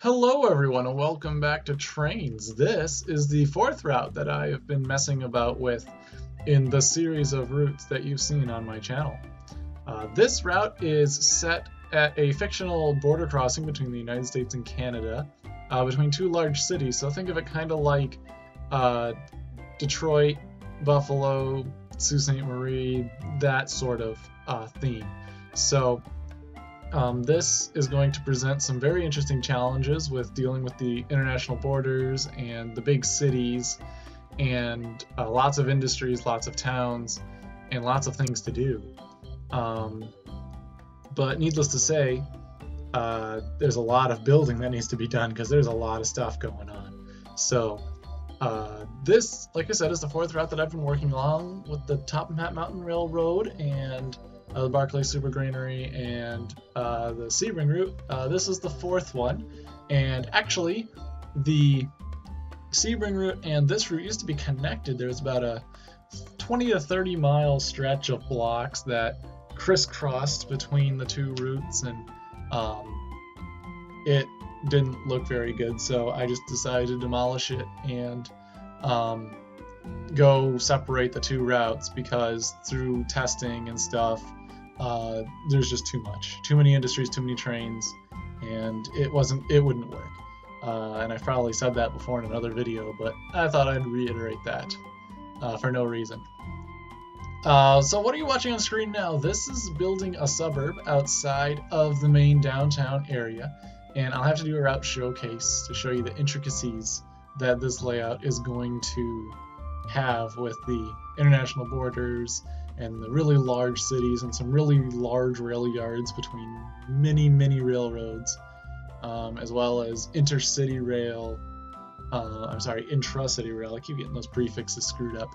Hello everyone and welcome back to Trainz. This is the fourth route that I have been messing about with in the series of routes that you've seen on my channel. This route is set at a fictional border crossing between the United States and Canada, between two large cities, so think of it kind of like Detroit, Buffalo, Sault Ste. Marie, that sort of theme. So this is going to present some very interesting challenges with dealing with the international borders and the big cities and lots of industries, lots of towns, and lots of things to do. But needless to say, there's a lot of building that needs to be done because there's a lot of stuff going on. So this, like I said, is the fourth route that I've been working along with the Top Hat Mountain Railroad and the Barclay Super Granary and the Sebring route. This is the fourth one, and actually the Sebring route and this route used to be connected. There's about a 20 to 30 mile stretch of blocks that crisscrossed between the two routes, and it didn't look very good, so I just decided to demolish it and go separate the two routes, because through testing and stuff, there's just too many industries, too many trains, and it wouldn't work. And I've probably said that before in another video, but I thought I'd reiterate that for no reason. So what are you watching on screen now? This is building a suburb outside of the main downtown area, and I'll have to do a route showcase to show you the intricacies that this layout is going to have with the international borders and the really large cities and some really large rail yards between many railroads, as well as intracity rail. I keep getting those prefixes screwed up.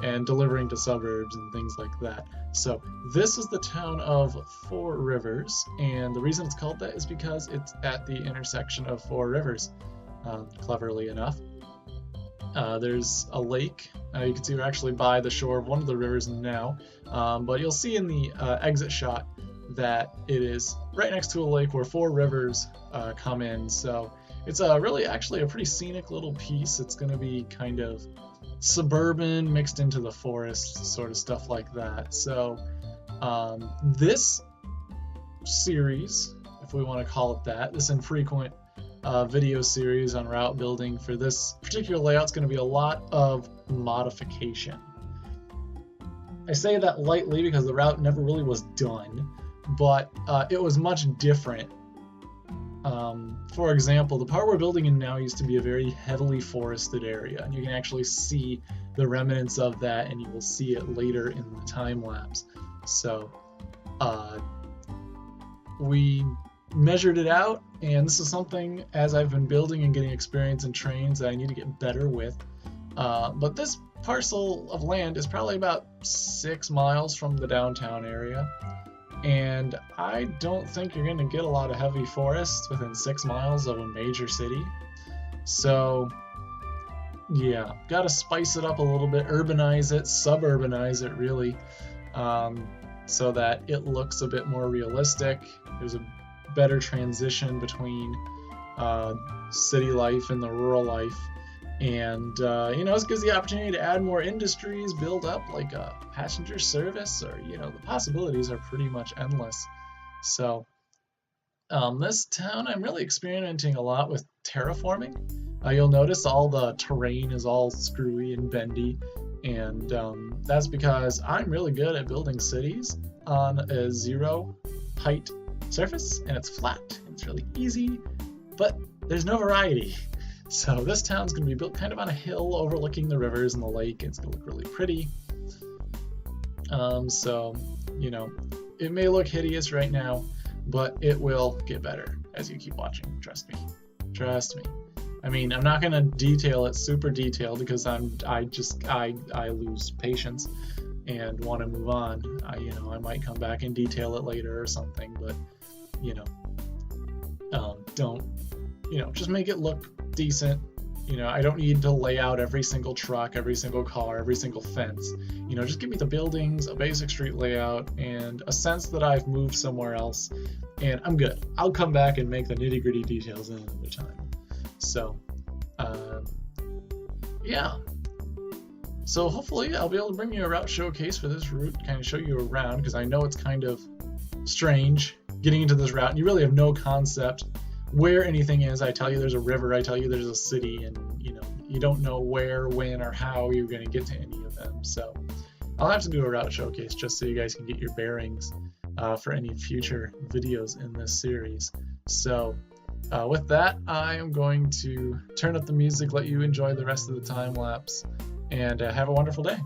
And delivering to suburbs and things like that. So this is the town of Four Rivers, and the reason it's called that is because it's at the intersection of four rivers, cleverly enough. There's a lake. You can see we're actually by the shore of one of the rivers now, but you'll see in the exit shot that it is right next to a lake where four rivers come in. So it's really actually a pretty scenic little piece. It's going to be kind of suburban mixed into the forest, sort of stuff like that. So this series, if we want to call it that, this infrequent video series on route building for this particular layout is going to be a lot of modification. I say that lightly because the route never really was done, but it was much different. For example, the part we're building in now used to be a very heavily forested area, and you can actually see the remnants of that, and you will see it later in the time lapse. So we measured it out, and this is something, as I've been building and getting experience in trains, that I need to get better with. But this parcel of land is probably about 6 miles from the downtown area, and I don't think you're going to get a lot of heavy forests within 6 miles of a major city. So yeah, got to spice it up a little bit, urbanize it, suburbanize it really, so that it looks a bit more realistic. There's a better transition between city life and the rural life. And, this gives the opportunity to add more industries, build up like a passenger service, or, the possibilities are pretty much endless. So, this town, I'm really experimenting a lot with terraforming. You'll notice all the terrain is all screwy and bendy, and that's because I'm really good at building cities on a zero height surface, and it's flat, and it's really easy, but there's no variety. So this town's going to be built kind of on a hill overlooking the rivers and the lake. It's going to look really pretty. It may look hideous right now, but it will get better as you keep watching. Trust me. I mean, I'm not going to detail it super detailed because I lose patience and want to move on. I might come back and detail it later or something, but just make it look decent. I don't need to lay out every single truck, every single car, every single fence. Just give me the buildings, a basic street layout, and a sense that I've moved somewhere else and I'm good. I'll come back and make the nitty-gritty details in another time. So, yeah. So hopefully I'll be able to bring you a route showcase for this route, kind of show you around, because I know it's kind of strange getting into this route, and you really have no concept where anything is. I tell you there's a river, I tell you there's a city, and you don't know where, when, or how you're going to get to any of them. So I'll have to do a route showcase just so you guys can get your bearings for any future videos in this series. So with that, I am going to turn up the music, let you enjoy the rest of the time lapse, and have a wonderful day.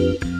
you.